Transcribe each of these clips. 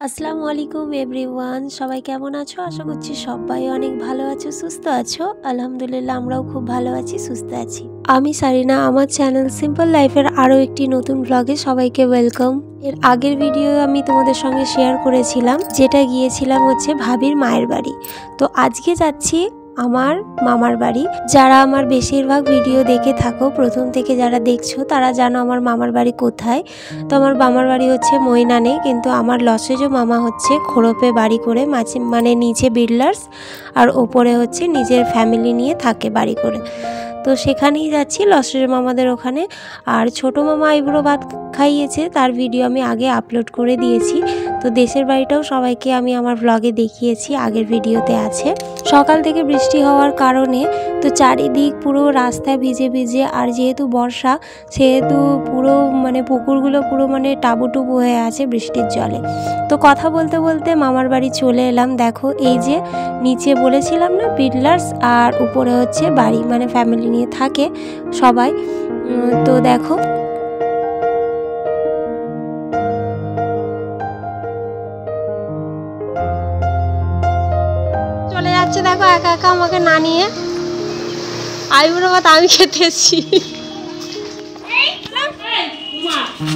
আসসালামু আলাইকুম এভরিওয়ান, সবাই কেমন আছো? আশা করছি সবাই অনেক ভালো আছো, সুস্থ আছো। আলহামদুলিল্লাহ আমরাও খুব ভালো আছি, সুস্থ আছি। আমি সারিনা, আমার চ্যানেল সিম্পল লাইফের আরও একটি নতুন ব্লগে সবাইকে ওয়েলকাম। এর আগের ভিডিও আমি তোমাদের সঙ্গে শেয়ার করেছিলাম, যেটা গিয়েছিলাম হচ্ছে ভাবির মায়ের বাড়ি। তো আজকে যাচ্ছি আমার মামার বাড়ি। যারা আমার বেশিরভাগ ভিডিও দেখে থাকো, প্রথম থেকে যারা দেখছো তারা জানো আমার মামার বাড়ি কোথায়। তো আমার মামার বাড়ি হচ্ছে মইনানে, কিন্তু আমার লসেজও মামা হচ্ছে খোরপে বাড়ি করে মানে নিচে বিল্ডার্স আর ওপরে হচ্ছে নিজের ফ্যামিলি নিয়ে থাকে বাড়ি করে। তো সেখানেই যাচ্ছি লসেজ মামাদের ওখানে। আর ছোটো মামা আইবুড়ো ভাত খাইয়েছে, তার ভিডিও আমি আগে আপলোড করে দিয়েছি। তো দেশের বাড়িটাও সবাইকে আমি আমার ব্লগে দেখিয়েছি, আগের ভিডিওতে আছে। সকাল থেকে বৃষ্টি হওয়ার কারণে তো চারিদিক পুরো রাস্তায় ভিজে ভিজে, আর যেহেতু বর্ষা সেহেতু পুরো মানে পুকুরগুলো পুরো মানে টাবুটুবু হয়ে আছে বৃষ্টির জলে। তো কথা বলতে বলতে মামার বাড়ি চলে এলাম। দেখো এই যে নিচে বলেছিলাম না বিল্ডার্স, আর উপরে হচ্ছে বাড়ি, মানে ফ্যামিলি নিয়ে থাকে সবাই। তো দেখো চলে যাচ্ছে, দেখো একা একা আমাকে না নিয়ে। আইবুড়ো ভাত আমি খেতে এসেছি।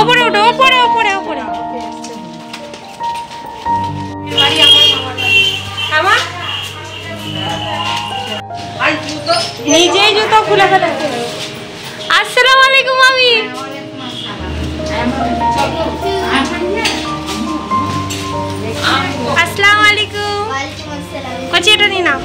ওপরে ওঠো, ওপরে ওপরে ওপরে। নিজেই জুতো খুলে ফেলেছে। আসসালামু আলাইকুম মামি। আসসালামু আলাইকুম। কচি এটা নিয়ে নাও।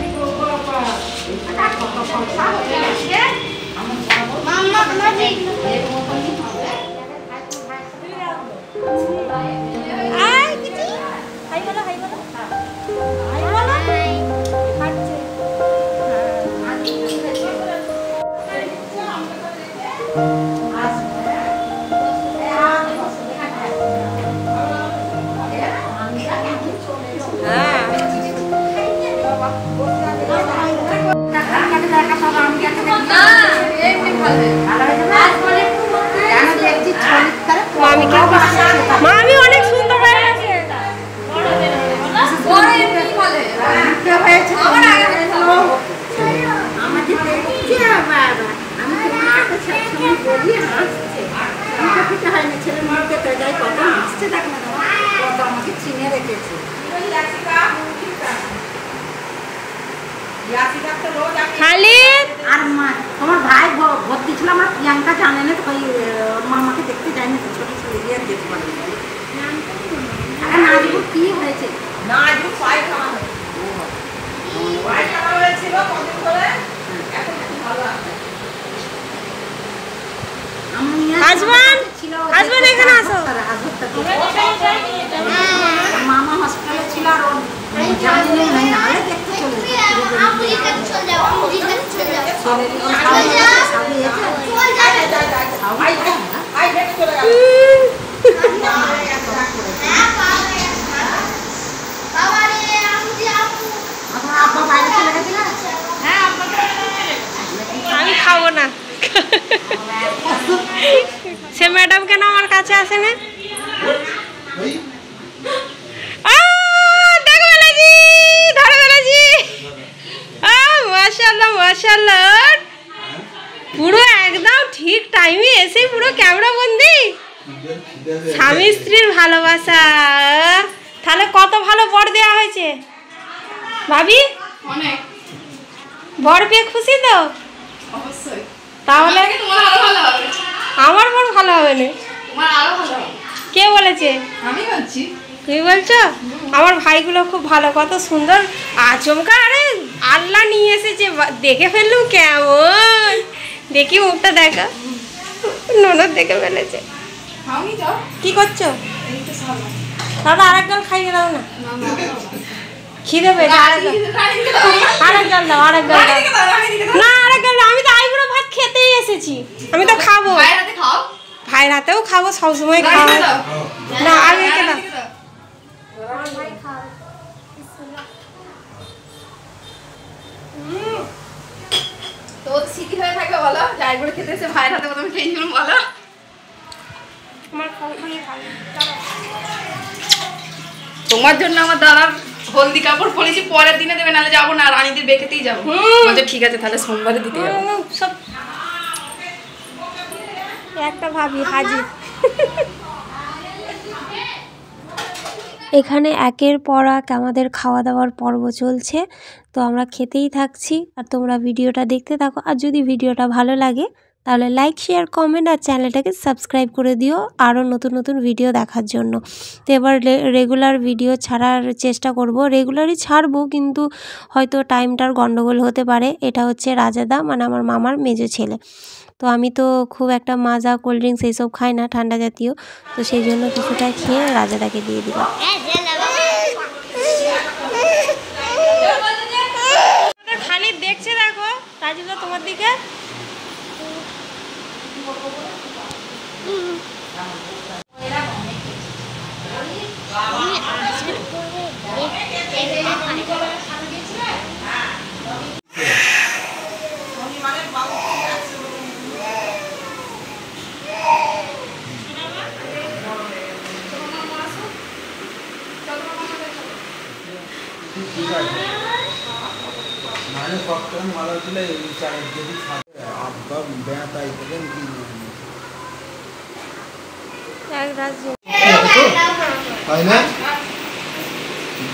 মামি অনেক সুন্দর হয়ে গেছে। খালিদ আর তোমার ভাই ভর্তি ছিল, আমার প্রিয়াঙ্কা জানে না, ওই মামাকে দেখতে যায়নি, ছোট ছোট দিয়ে যেতে পারে। নাজবুর কি হয়েছে? নাজবুর পায়খানা হয়েছিল কদিন ধরে, এখন ভালো আছে। এখানে আসো। মামা হসপিটালে ছিল, আর জানি না নালে দেখতে চলে আমি খাবো না। সে ম্যাডাম কেন আমার কাছে আসে না? মাশাআল্লাহ মাশাআল্লাহ, পুরো একদম ঠিক টাইমে এসে পুরো ক্যামেরা বন্দি। স্বামী স্ত্রীর ভালোবাসা, তাহলে কত ভালো বর দেওয়া হয়েছে ভাবি? অনেক। বর পেয়ে খুশি তো? অবশ্যই। তাহলে আমার বর ভালো হবে না? কে বলেছে? আমি বলছি। তুমি বলছো? আমার ভাইগুলো খুব ভালো, কত সুন্দর আচমকা, আরে আল্লাহ নিয়ে এসেছে, দেখে ফেললুম কেমন। দেখি মুখটা দেখা, ননদ দেখে ফেলেছে। কি করছো? দাদা আরেক গাল খাইয়ে দাও না, খিদে পেয়েছে। আরেক গাল দাও, আরেক গাল দাও না, আরেক গাল দাও। আমি তো আইবুড়ো ভাত খেতেই এসেছি, আমি তো খাবো। ভাইয়ের হাতেও খাবো, সবসময় খাবো না। আর রেখে দাও। তো স্মৃতি হয়ে থাকবে বলো, যাই করে খেতে এসে ভাইয়ের হাতে প্রথমে খেয়ে নিলাম বলো। আমার খাওয়া তোমার জন্য আমার দাদার হলদি কাপড় পরেছি, পরের দিনে দেবে, নাহলে যাবো না, রানীদের বেঁকেতেই যাবো। বলছে ঠিক আছে তাহলে সোমবারে দিতে যাবো। সব একটা ভাবি হাজির। এখানে একের পর এক আমাদের খাওয়া দাওয়ার পর্ব চলছে, তো আমরা খেতেই থাকছি আর তোমরা ভিডিওটা দেখতে থাকো। আর যদি ভিডিওটা ভালো লাগে তাহলে লাইক, শেয়ার, কমেন্ট আর চ্যানেলটাকে সাবস্ক্রাইব করে দিও আরও নতুন নতুন ভিডিও দেখার জন্য। তো এবার রেগুলার ভিডিও ছাড়ার চেষ্টা করব, রেগুলারই ছাড়বো, কিন্তু হয়তো টাইমটার গন্ডগোল হতে পারে। এটা হচ্ছে রাজাদা, মানে আমার মামার মেজো ছেলে। তো আমি তো খুব একটা মাজা, কোল্ড ড্রিঙ্কস এইসব খাই না, ঠান্ডা জাতীয়, তো সেই জন্য কিছুটা খেয়ে রাজাদাকে দিয়ে দিলাম। খালি দেখছে, দেখো রাজুদা তোমার দিকে।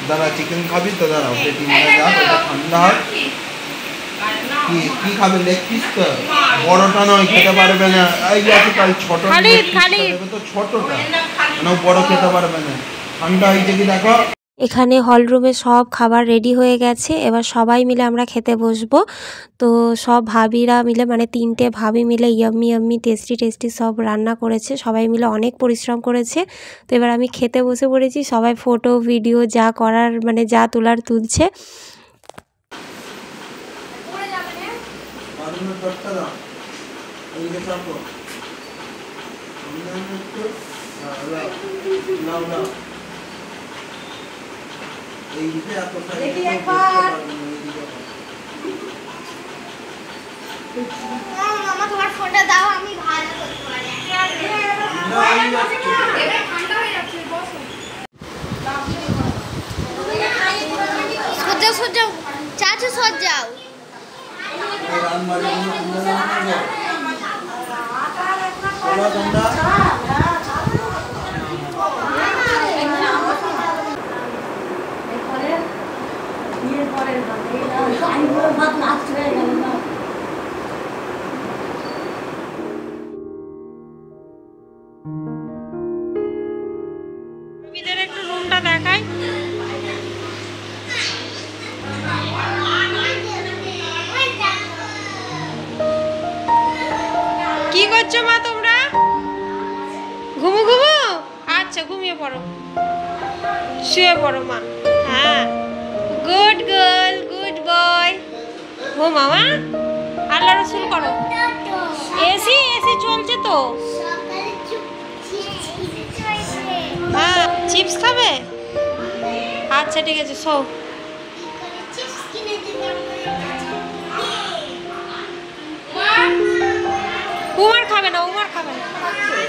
দাদা চিকেন খাবি তো? দাঁড়াও পেটি নিয়ে যা, ঠান্ডা হয়। কি খাবে? লেগ পিস তো? বড়টা নয়, খেতে পারবে না। এই আছে কাল ছোট, তো ছোটটা না, বড় খেতে পারবে না, ঠান্ডা হয়েছে কি দেখো। এখানে হল রুমে সব খাবার রেডি হয়ে গেছে, এবার সবাই মিলে আমরা খেতে বসবো। তো সব ভাবিরা মিলে, মানে 3টে ভাবি মিলে ইয়াম্মি ইয়াম্মি টেস্টি টেস্টি সব রান্না করেছে, সবাই মিলে অনেক পরিশ্রম করেছে। তো এবার আমি খেতে বসে পড়েছি, সবাই ফটো ভিডিও যা করার, মানে যা তোলার তুলছে। মামা তোমার ফোনটা দাও, আমি ভালো করতে পারি। সজ্জাও চাচু সজ্জাও। একটু রুমটা দেখাই। কি করছো মা তোমরা? ঘুমু ঘুমু? আচ্ছা ঘুমিয়ে পড়ো, শুয়ে পড়ো মা। হ্যাঁ, গুড গার্ল, গুড বয়। ঘুমাও। আল্লাহ রসুল করো। এসি চলছে তো। হ্যাঁ, চিপস খাবে? আচ্ছা ঠিক আছে, শো। উমার খাবে না, উমার খাবে না।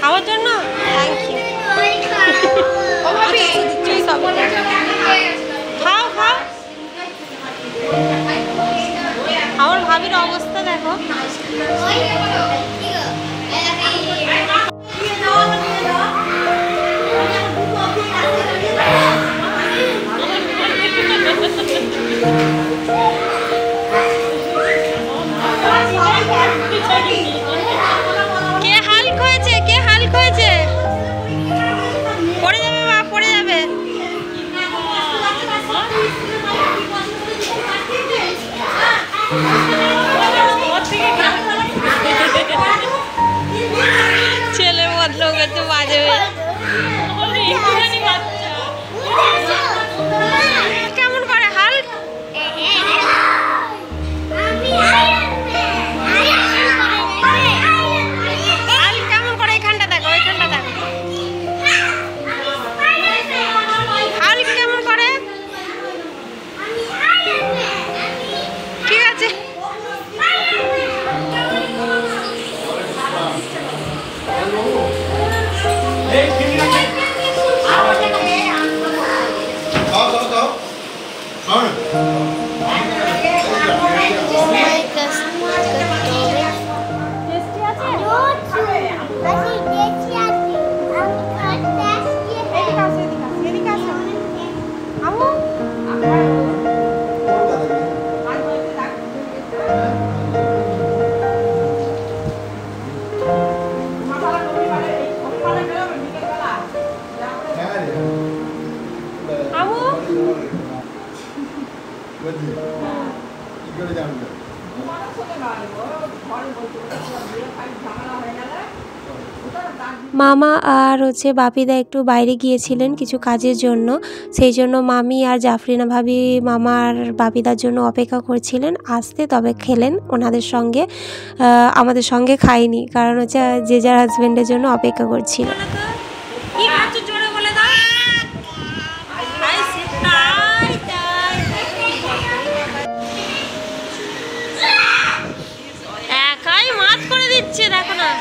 আমার জন্য থ্যাংক ইউ। খাও খাও। আমার ভাবির অবস্থা দেখো। কে হাল্ক হয়েছে? কে হাল্ক হয়েছে? পড়ে যাবে মা, পড়ে যাবে। কি করে জানবে? মামা আর বাপিদা একটু বাইরে গিয়েছিলেন কিছু কাজের জন্য, সেই জন্য মামি আর জাফরিনা ভাবি মামা আর বাপিদার জন্য অপেক্ষা করছিলেন আসতে, তবে খেলেন ওনাদের সঙ্গে। আমাদের সঙ্গে খাইনি, কারণ যে যার হাজব্যান্ডের জন্য অপেক্ষা করছিল। একাই মাছ করে দিচ্ছে, দেখো না।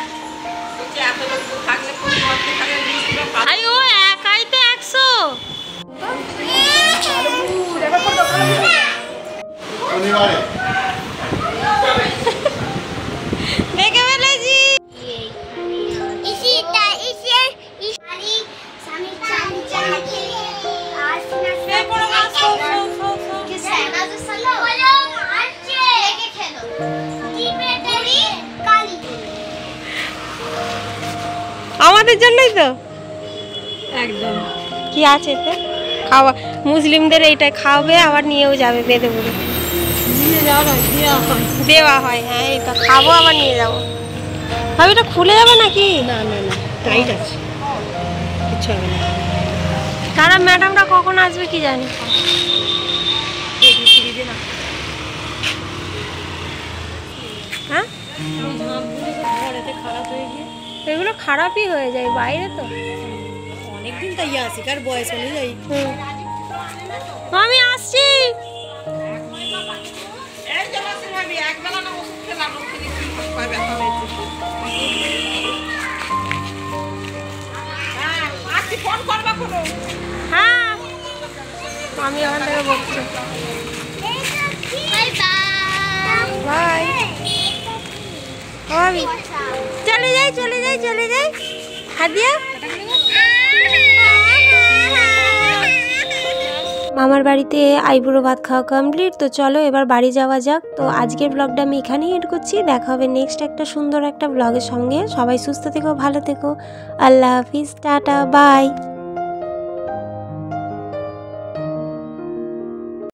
ও একাই তো 100। দেখে ফেলেছি। আমাদের জন্যই তো একদম। কি আছে এতে? খাওয়া মুসলিমদের এইটা খাওয়াবে, আবার নিয়েও যাবে বেঁধে বুড়ে। দেওয়া হয়, হ্যাঁ এটা খাবো আবার নিয়ে যাবো। ভাবি এটা খুলে যাবে নাকি? না না না, টাইট আছে, কিছু হবে না। তারা ম্যাডামরা কখন আসবে কি জানি। হ্যাঁ এগুলো খারাপই হয়ে যায় বাইরে তো অনেকদিন, তাই আসি কার বয়স অনুযায়ী। আমি আসছি। হ্যাঁ আমি ওখান থেকে বলছি বাই। চলে যাই চলে যাই চলে যাই। হাদিয়া মামার বাড়িতে আইবুড়ো ভাত খাওয়া কমপ্লিট, তো চলো এবার বাড়ি যাওয়া যাক। তো আজকের ব্লগটা আমি এখানেই এড করছি, দেখা হবে নেক্সট একটা সুন্দর একটা ব্লগের সঙ্গে। সবাই সুস্থ থেকো, ভালো থেকো, আল্লাহ হাফিজ, টাটা, বাই।